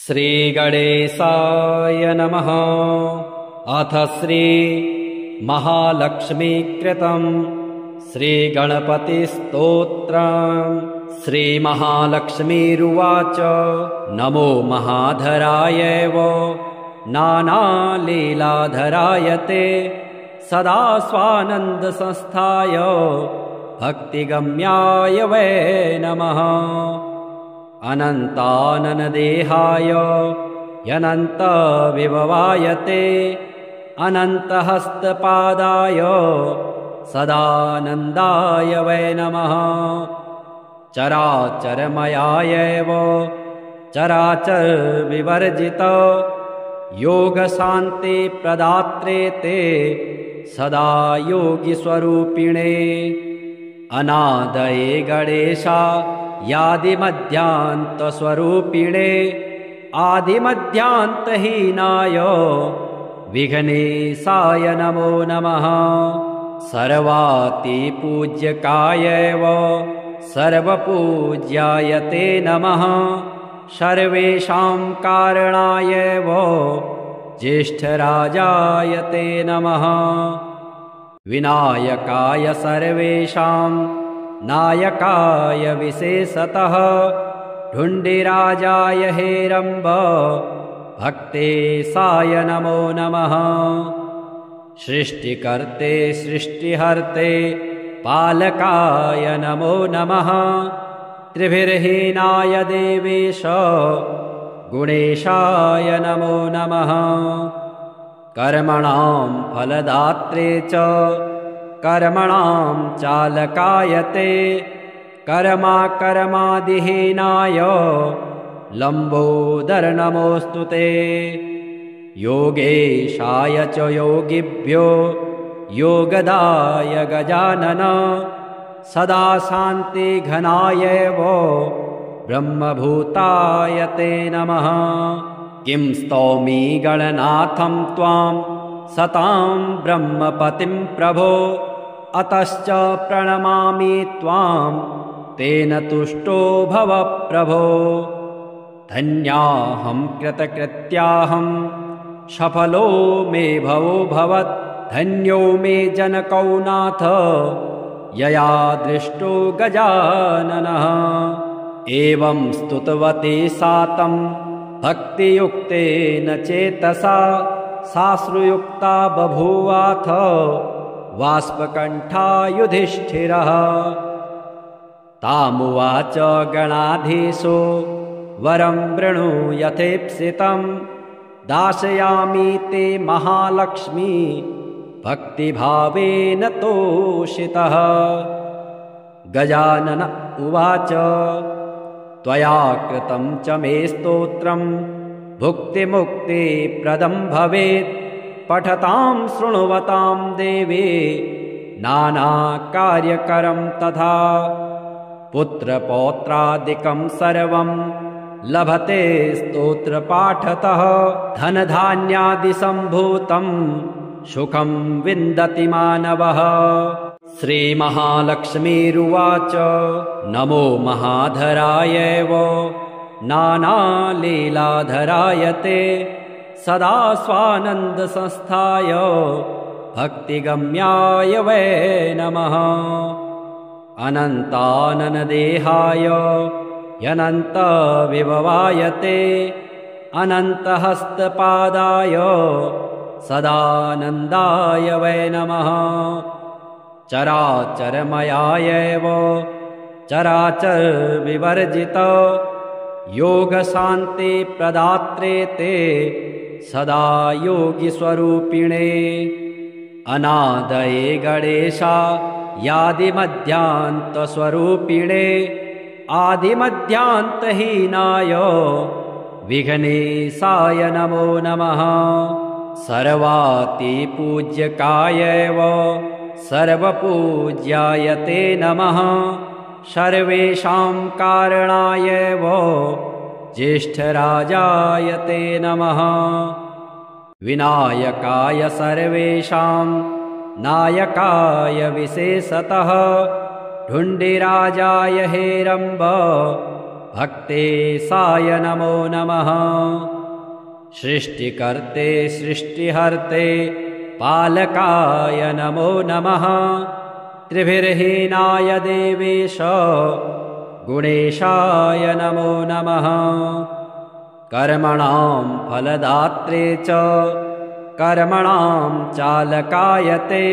श्रीगणेशाय नमः। अथ श्री महालक्ष्मीकृतं श्रीगणपतिस्तोत्रम्। श्रीमहालक्ष्मीरुवाच नमो महाधराय वो नानालीलाधराय ते सदा स्वानन्दसंस्थाय भक्तिगम्याय वै नमः। अनन्ताननदेहाय यनन्तविभवाय ते अनन्तहस्तपादाय सदानन्दाय वै नमः। चराचरमयाय वो चराचरविवर्जित योगशान्तिप्रदात्रे ते सदा योगिस्वरूपिणे अनादये गणेशा यादिमध्यान्तस्वरूपिणे आदिमध्यान्तहीनाय विघ्नेशाय नमो नमः। सर्वातिपूज्यकाय वो सर्वपूज्याय ते नमः। सर्वेषां कारणाय वो ज्येष्ठराजाय ते नमः। विनायकाय सर्वेषां नायकाय विशेषतः ढुण्डिराजाय हेरम्ब भक्तेशाय नमो नमः। सृष्टिकर्ते सृष्टिहर्ते पालकाय नमो नमः। त्रिभिर्हीनाय देवेश गुणेशाय नमो नमः। कर्मणां फलदात्रे च कर्मणां चालकाय ते कर्मादिहीनाय लम्बोदर नमोऽस्तु ते। योगेशाय च योगिभ्यो योगदाय गजानन सदा शान्तिघनाय वो ब्रह्मभूताय ते नमः। किं स्तौमि गणनाथं त्वां सतां ब्रह्मपतिं प्रभो अतश्च प्रणमामि त्वां तेन तुष्टो भव प्रभो। धन्याहं कृतकृत्याहं सफलो मे भवो भवत् धन्यो मे जनको नाथ यया दृष्टो गजाननः। एवं स्तुतवती सा तं भक्तियुक्तेन चेतसा साश्रुयुक्ता बभूवाथ वाष्पकण्ठा युधिष्ठिरः। तामुवाच गणाधीशो वरं वृणु यथेप्सितं दास्यामि ते महालक्ष्मी भक्तिभावेन तोषितः। गजानन उवाच त्वया कृतं च मे स्तोत्रं भुक्तिमुक्तिप्रदं भवेत् पठतां शृण्वतां देवे नानाकार्यकरं तथा। पुत्रपौत्रादिकं सर्वं लभते स्तोत्रपाठतः धनधान्यादिसम्भूतं सुखं विन्दति मानवः। श्रीमहालक्ष्मीरुवाच नमो महाधराय वो नानालीलाधराय ते सदा स्वानन्दसंस्थाय भक्तिगम्याय वै नमः। अनन्ताननदेहाय यनन्तविभवाय ते अनन्तहस्तपादाय सदानन्दाय वै नमः। चराचरमयाय वो चराचरविवर्जित योगशान्तिप्रदात्रे ते सदा योगिस्वरूपिणे अनादये गणेशा यादिमध्यान्तस्वरूपिणे आदिमध्यान्तहीनाय विघ्नेशाय नमो नमः। सर्वातिपूज्यकाय वो सर्वपूज्याय ते नमः। सर्वेषां कारणाय वो ज्येष्ठराजाय ते नमः। विनायकाय सर्वेषां नायकाय विशेषतः ढुण्डिराजाय हेरम्ब भक्तेशाय नमो नमः। सृष्टिकर्ते सृष्टिहर्ते पालकाय नमो नमः। त्रिभिर्हीनाय देवेश गुणेशाय नमो नमः। कर्मणां फलदात्रे च कर्मणां चालकाय ते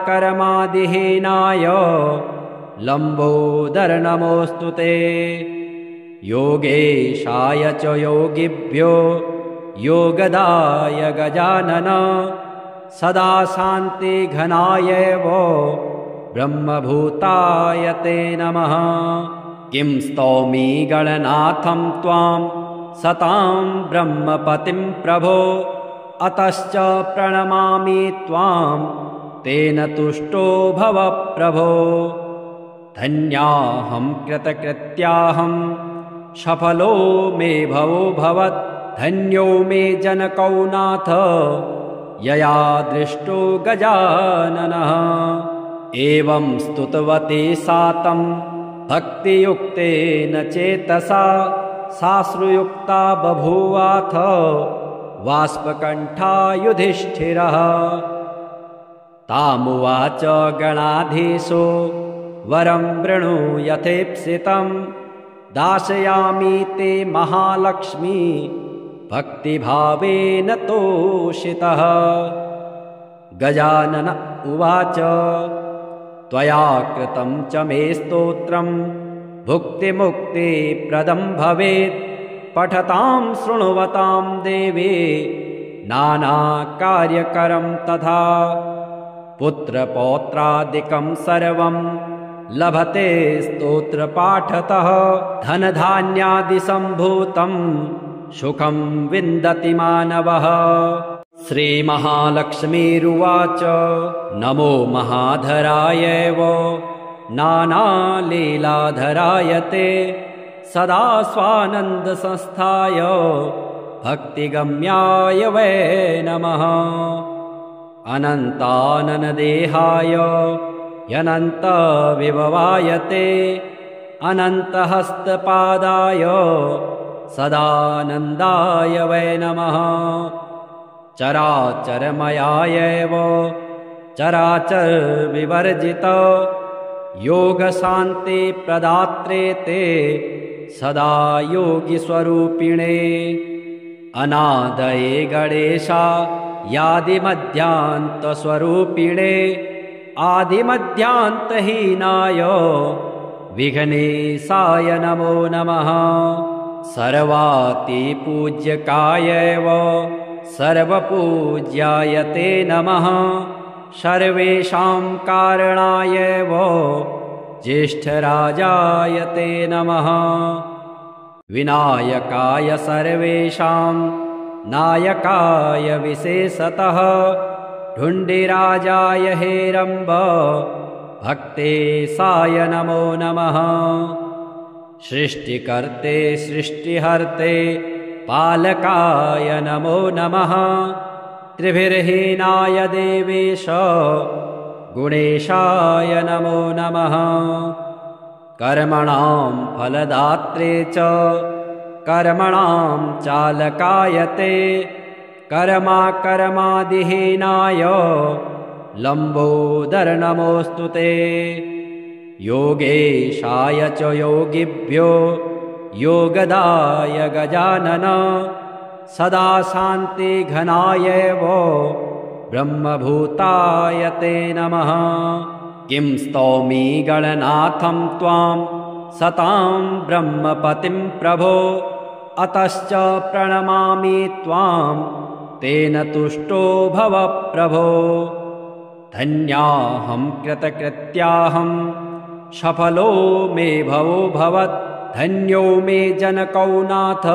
कर्मादिहीनाय लम्बोदर नमोऽस्तु ते। योगेशाय च योगिभ्यो योगदाय गजानन सदा शान्तिघनाय वो ब्रह्मभूताय ते नमः। किं स्तौमि गणनाथं त्वां सतां ब्रह्मपतिं प्रभो अतश्च प्रणमामि त्वां तेन तुष्टो भव प्रभो। धन्याहं कृतकृत्याहं सफलो मे भवो भवत् धन्यो मे जनको नाथ यया दृष्टो गजाननः। एवं स्तुतवती सा तं भक्तियुक्तेन चेतसा साश्रुयुक्ता बभूवाथ वाष्पकण्ठा युधिष्ठिरः। तामुवाच गणाधीशो वरं वृणु यथेप्सितं दास्यामि ते महालक्ष्मी भक्तिभावेन तोषितः। गजानन उवाच त्वया कृतं च मे स्तोत्रं भुक्तिमुक्तिप्रदं भवेत् पठतां शृण्वतां देवे नानाकार्यकरं तथा। पुत्रपौत्रादिकं सर्वं लभते स्तोत्रपाठतः धनधान्यादिसम्भूतं सुखं विन्दति मानवः। श्रीमहालक्ष्मीरुवाच नमो महाधराय वो नानालीलाधराय ते सदा स्वानन्दसंस्थाय भक्तिगम्याय वै नमः। अनन्ताननदेहाय यनन्तविभवाय ते अनन्तहस्तपादाय सदानन्दाय वै नमः। चराचरमयाय वो चराचरविवर्जित योगशान्तिप्रदात्रे ते सदा योगिस्वरूपिणे। अनादये गणेशा यादिमध्यान्तस्वरूपिणे आदिमध्यान्तहीनाय विघ्नेशाय नमो नमः। सर्वातिपूज्यकाय वो सर्वपूज्याय ते नमः। सर्वेषां कारणाय वो ज्येष्ठराजाय ते नमः। विनायकाय सर्वेषां नायकाय विशेषतः ढुण्डिराजाय हेरम्ब भक्तेशाय नमो नमः। सृष्टिकर्ते सृष्टिहर्ते पालकाय नमो नमः। त्रिभिर्हीनाय देवेश गुणेशाय नमो नमः। कर्मणां फलदात्रे च कर्मणां चालकाय ते कर्मादिहीनाय लम्बोदर नमोऽस्तु ते। योगेशाय च योगिभ्यो योगदाय गजानन सदा शान्तिघनाय वो ब्रह्मभूताय ते नमः। किं स्तौमि गणनाथं त्वां सतां ब्रह्मपतिं प्रभो अतश्च प्रणमामि त्वां तेन तुष्टो भव प्रभो। धन्याहं कृतकृत्याहं सफलो मे भवो भवत् धन्यो मे जनको नाथ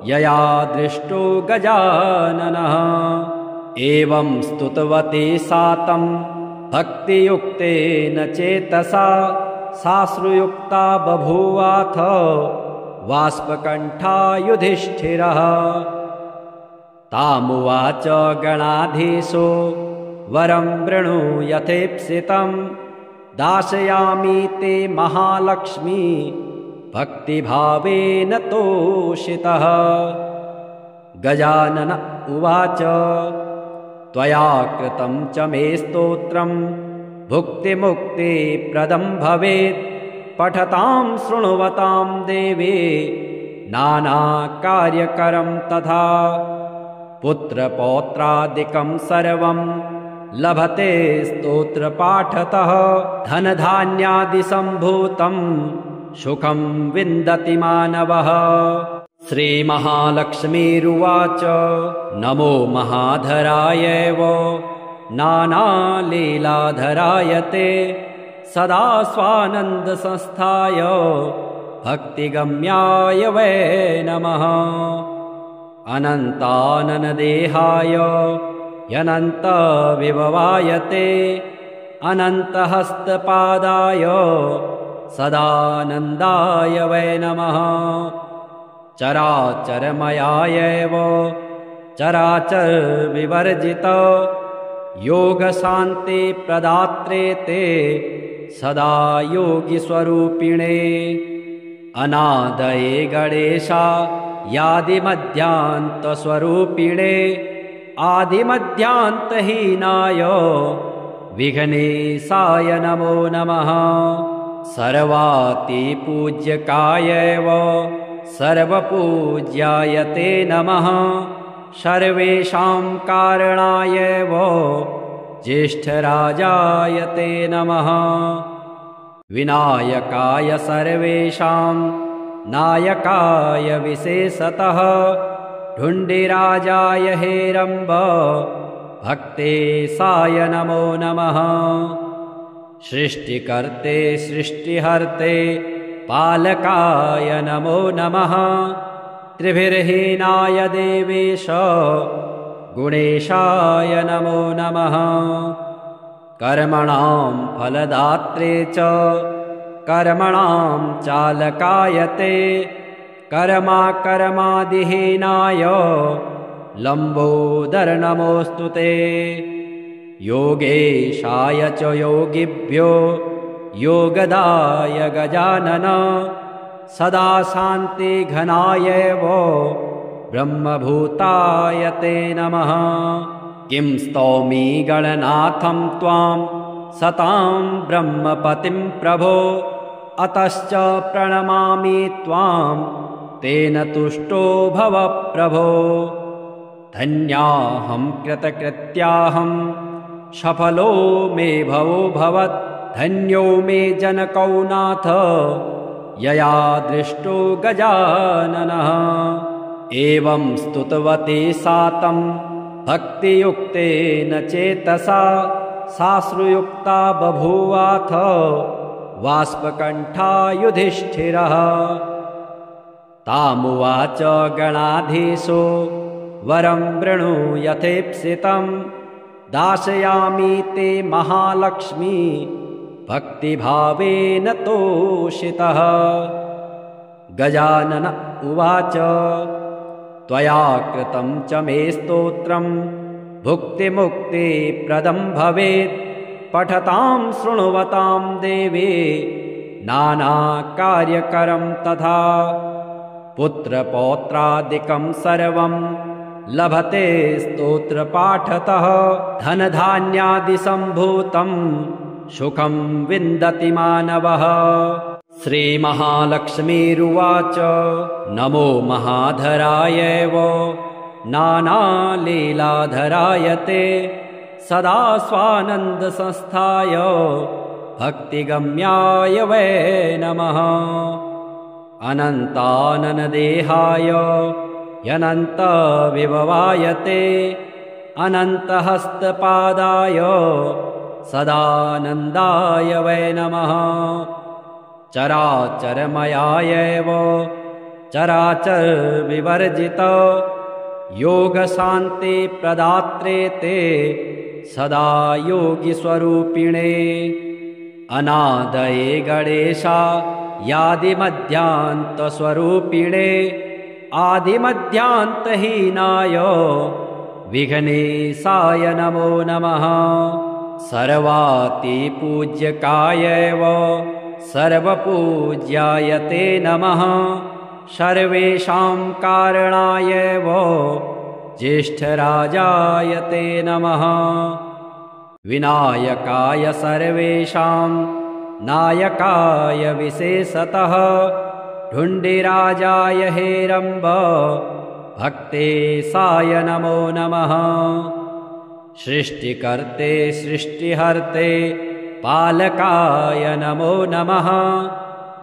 यया दृष्टो गजाननः। एवं स्तुतवती सा तं भक्तियुक्तेन चेतसा साश्रुयुक्ता बभूवाथ वाष्पकण्ठा युधिष्ठिरः। तामुवाच गणाधीशो वरं वृणु यथेप्सितं दास्यामि ते महालक्ष्मी भक्तिभावेन तोषितः। गजानन उवाच त्वया कृतं च मे स्तोत्रं भुक्तिमुक्तिप्रदं भवेत्। पठतां शृण्वतां देवे नानाकार्यकरं तथा। पुत्रपौत्रादिकं सर्वं लभते स्तोत्रपाठतः। धनधान्यादिसम्भूतं सुखं विन्दति मानवः। श्रीमहालक्ष्मीरुवाच नमो महाधराय वो नानालीलाधराय ते। सदा स्वानन्दसंस्थाय भक्तिगम्याय वै नमः। अनन्ताननदेहाय यनन्तविभवाय ते। अनन्तहस्तपादाय सदानन्दाय वै नमः। चराचरमयाय वो चराचरविवर्जित। योगशान्तिप्रदात्रे ते सदा योगिस्वरूपिणे। अनादये गणेशायादिमध्यान्तस्वरूपिणे। आदिमध्यान्तहीनाय विघ्नेशाय नमो नमः। सर्वातिपूज्यकाय वो सर्वपूज्याय ते नमः। सर्वेषां कारणाय वो ज्येष्ठराजाय ते नमः। विनायकाय सर्वेषां नायकाय विशेषतः। ढुण्डिराजाय हेरम्ब भक्तेशाय नमो नमः। सृष्टिकर्ते सृष्टिहर्ते पालकाय नमो नमः। त्रिभिर्हीनाय देवेश गुणेशाय नमो नमः। कर्मणां फलदात्रे च कर्मणां चालकाय ते। कर्मादिहीनाय लम्बोदर नमोऽस्तु ते। योगेशाय च योगिभ्यो योगदाय गजानन। सदा शान्तिघनाय वो ब्रह्मभूताय ते नमः। किं स्तौमि गणनाथं त्वां सतां ब्रह्मपतिं प्रभो। अतश्च प्रणमामि त्वां तेन तुष्टो भव प्रभो। धन्याहं कृतकृत्याहं सफलो मे भवो भवत्। धन्यो मे जनको नाथ यया दृष्टो गजाननः। एवं स्तुतवती सा तं भक्तियुक्तेन चेतसा। साश्रुयुक्ता बभूवाथ वाष्पकण्ठा युधिष्ठिरः। तामुवाच गणाधीशो वरं वृणु यथेप्सितं। दास्यामि ते महालक्ष्मी भक्तिभावेन तोषितः। गजानन उवाच त्वया कृतं च मे स्तोत्रं भुक्तिमुक्तिप्रदं भवेत्। पठतां शृण्वतां देवे नानाकार्यकरं तथा। पुत्रपौत्रादिकं सर्वं लभते स्तोत्रपाठतः। धनधान्यादिसम्भूतं सुखं विन्दति मानवः। श्रीमहालक्ष्मीरुवाच नमो महाधराय वो नानालीलाधराय ते। सदा स्वानन्दसंस्थाय भक्तिगम्याय वै नमः। अनन्ताननदेहाय यनन्तविभवाय ते। अनन्तहस्तपादाय सदानन्दाय वै नमः। चराचरमयाय वो चराचरविवर्जित। योगशान्तिप्रदात्रे ते सदा योगिस्वरूपिणे। अनादये गणेशायादिमध्यान्तस्वरूपिणे। आदिमध्यान्तहीनाय विघ्नेशाय नमो नमः। सर्वातिपूज्यकाय वो सर्वपूज्याय ते नमः सर्वेषां कारणाय वो ज्येष्ठराजाय ते नमः विनायकाय सर्वेषां नायकाय विशेषतः ढुण्डिराजाय हेरम्ब भक्तेशाय नमो नमः सृष्टिकर्ते सृष्टिहर्ते पालकाय नमो नमः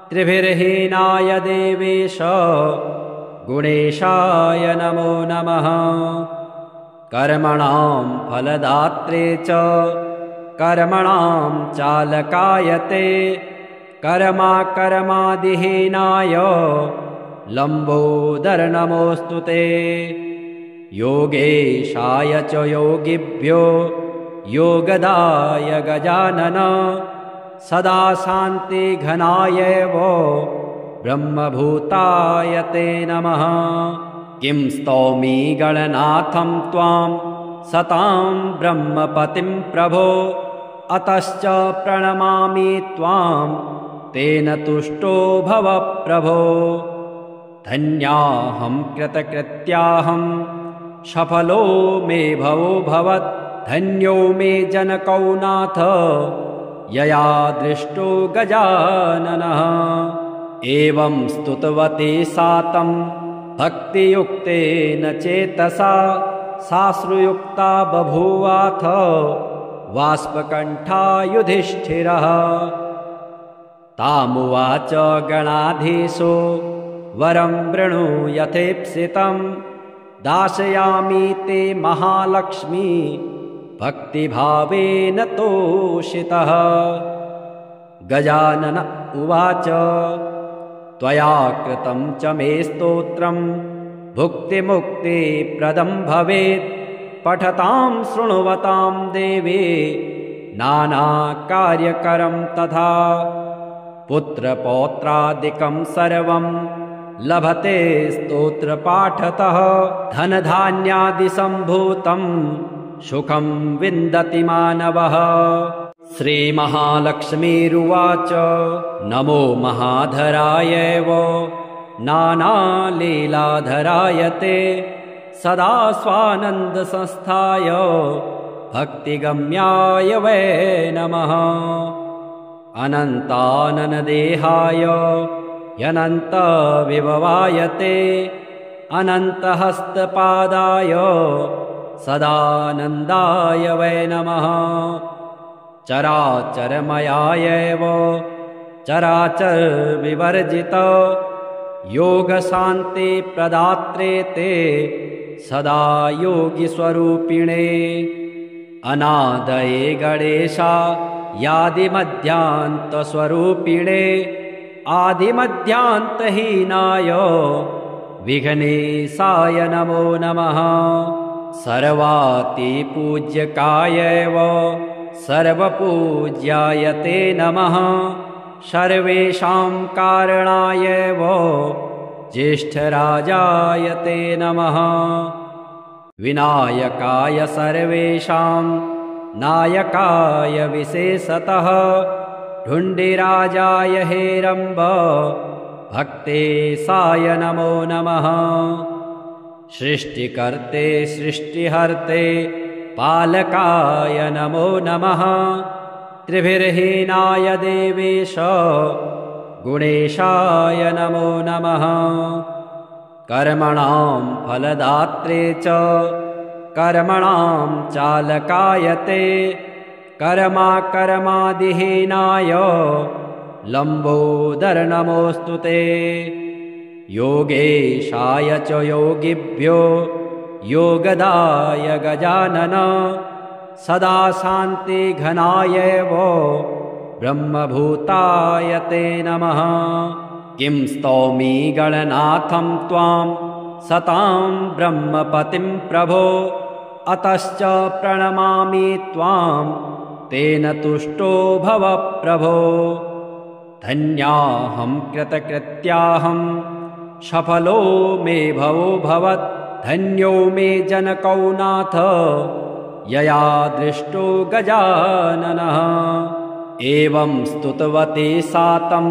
त्रिभिर्हीनाय देवेश गुणेशाय नमो नमः कर्मणां फलदात्रे च कर्मणां चालकाय ते कर्मादिहीनाय लम्बोदर नमोऽस्तु ते योगेशाय च योगिभ्यो योगदाय गजानन सदा शान्तिघनाय वो ब्रह्मभूताय ते नमः किं स्तौमि गणनाथं त्वां सतां ब्रह्मपतिं प्रभो अतश्च प्रणमामि त्वां तेन तुष्टो भव प्रभो धन्याहं कृतकृत्याहं सफलो मे भवो भवत् धन्यो मे जनकौ नाथ यया दृष्टो गजाननः एवं स्तुतवती सा तं भक्तियुक्तेन चेतसा साश्रुयुक्ता बभूवाथ वाष्पकण्ठा युधिष्ठिरः तामुवाच गणाधीशो वरं वृणु यथेप्सितं दाशयामि ते महालक्ष्मी भक्तिभावेन तोषितः गजानन उवाच त्वया कृतं च मे स्तोत्रं भुक्तिमुक्तिप्रदं भवेत् पठतां शृण्वतां देवे नानाकार्यकरं तथा पुत्रपौत्रादिकं सर्वं लभते स्तोत्रपाठतः धनधान्यादिसम्भूतं सुखं विन्दति मानवः श्रीमहालक्ष्मीरुवाच नमो महाधराय वो नानालीलाधराय ते सदा स्वानन्दसंस्थाय भक्तिगम्याय वै नमः अनन्ताननदेहाय ह्यनन्तविभवाय ते अनन्तहस्तपादाय सदानन्दाय वै नमः चराचरमयाय वो चराचरविवर्जित योगशान्तिप्रदात्रे ते सदा योगिस्वरूपिणे अनादये गणेशा यादिमध्यान्तस्वरूपिणे आदिमध्यान्तहीनाय विघ्नेशाय नमो नमः सर्वातिपूज्यकाय वो सर्वपूज्याय ते नमः सर्वेषां कारणाय वो ज्येष्ठराजाय ते नमः विनायकाय सर्वेषां नायकाय विशेषतः ढुण्डिराजाय हेरम्ब भक्तेशाय नमो नमः सृष्टिकर्ते सृष्टिहर्ते पालकाय नमो नमः त्रिभिर्हीनाय देवेश गुणेशाय नमो नमः कर्मणां फलदात्रे च कर्मणां चालकाय ते कर्मादिहीनाय लम्बोदर नमोऽस्तु ते योगेशाय च योगिभ्यो योगदाय गजानन सदा शान्तिघनाय वो ब्रह्मभूताय ते नमः किं स्तौमि गणनाथं त्वां सतां ब्रह्मपतिं प्रभो अतश्च प्रणमामि त्वां तेन तुष्टो भव प्रभो धन्याहं कृतकृत्याहं सफलो मे भवो भवत् धन्यो मे जनकौ नाथ यया दृष्टो गजाननः एवं स्तुतवती सा तं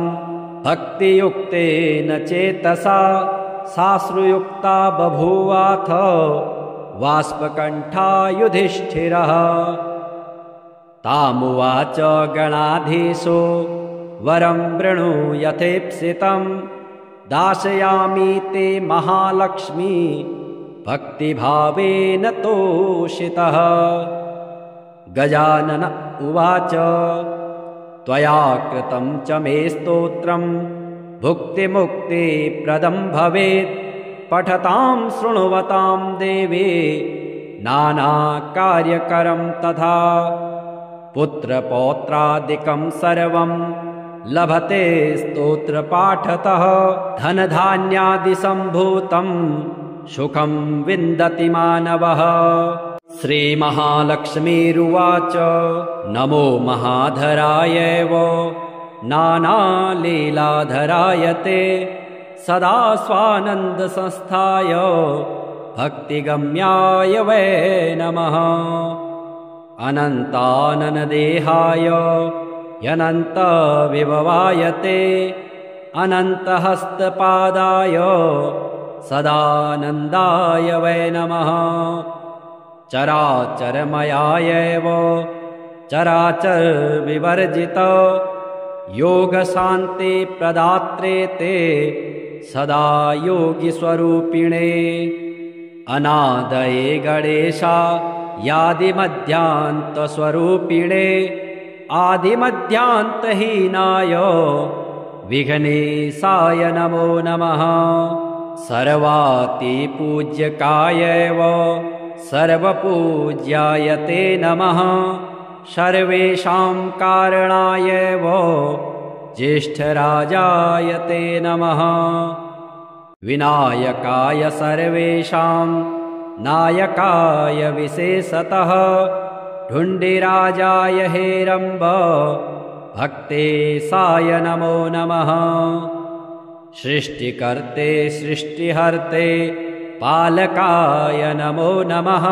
भक्तियुक्तेन चेतसा साश्रुयुक्ता बभूवाथ वाष्पकण्ठा युधिष्ठिरः। तामुवाच गणाधीशो वरं वृणु यथेप्सितं दाशयामि ते महालक्ष्मी भक्तिभावेन तोषितः। गजानन उवाच त्वया कृतं च मे स्तोत्रं भुक्तिमुक्तिप्रदं भवेत् पठतां शृण्वतां देवे नानाकार्यकरं तथा। पुत्रपौत्रादिकं सर्वं लभते स्तोत्रपाठतः धनधान्यादिसम्भूतं सुखं विन्दति मानवः। श्रीमहालक्ष्मीरुवाच नमो महाधराय वो नानालीलाधराय ते सदा स्वानन्दसंस्थाय भक्तिगम्याय वै नमः। अनन्ताननदेहाय यनन्तविभवाय ते अनन्तहस्तपादाय सदानन्दाय वै नमः। चराचरमयाय वो चराचरविवर्जित योगशान्तिप्रदात्रे ते सदा योगिस्वरूपिणे। अनादये गणेशा यादिमध्यान्तस्वरूपिणे आदिमध्यान्तहीनाय विघ्नेशाय नमो नमः। सर्वातिपूज्यकाय वो सर्वपूज्याय ते नमः। सर्वेषां कारणाय वो ज्येष्ठराजाय ते नमः। विनायकाय सर्वेषां नायकाय विशेषतः ढुण्डिराजाय हेरम्ब भक्तेशाय नमो नमः। सृष्टिकर्ते सृष्टिहर्ते पालकाय नमो नमः।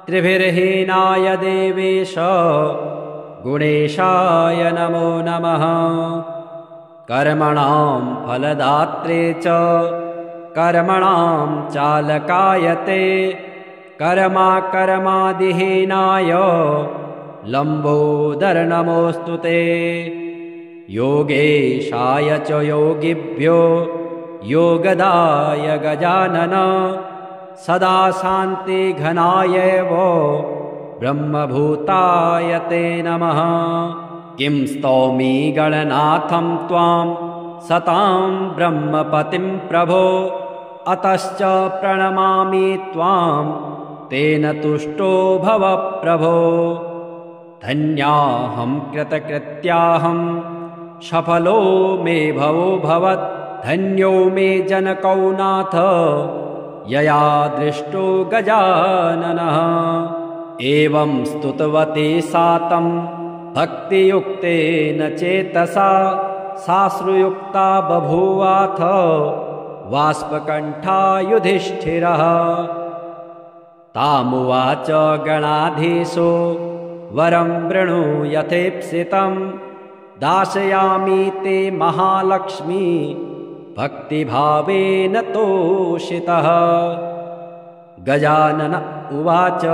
त्रिभिर्हीनाय देवेश गुणेशाय नमो नमः। कर्मणां फलदात्रे च कर्मणां चालकाय ते कर्मादिहीनाय लम्बोदर नमोऽस्तु ते। योगेशाय च योगिभ्यो योगदाय गजानन सदा शान्तिघनाय वो ब्रह्मभूताय ते नमः। किं स्तौमि गणनाथं त्वां सतां ब्रह्मपतिं प्रभो अतश्च प्रणमामि त्वां तेन तुष्टो भव प्रभो। धन्याहं कृतकृत्याहं सफलो मे भवो भवत् धन्यो मे जनकौ नाथ यया दृष्टो गजाननः। एवं स्तुतवती सा तं भक्तियुक्तेन चेतसा साश्रुयुक्ता बभूवाथ वाष्पकण्ठा युधिष्ठिरः। तामुवाच गणाधीशो वरं वृणु यथेप्सितं दाशयामि ते महालक्ष्मी भक्तिभावेन तोषितः। गजानन उवाच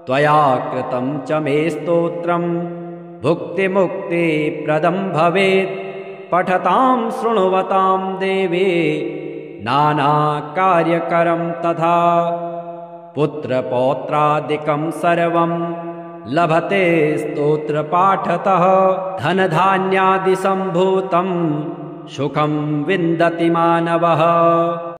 त्वया कृतं च मे स्तोत्रं भुक्तिमुक्तिप्रदं भवेत् पठतां शृण्वतां देवे नानाकार्यकरं तथा। पुत्रपौत्रादिकं सर्वं लभते स्तोत्रपाठतः धनधान्यादिसम्भूतं सुखं विन्दति मानवः।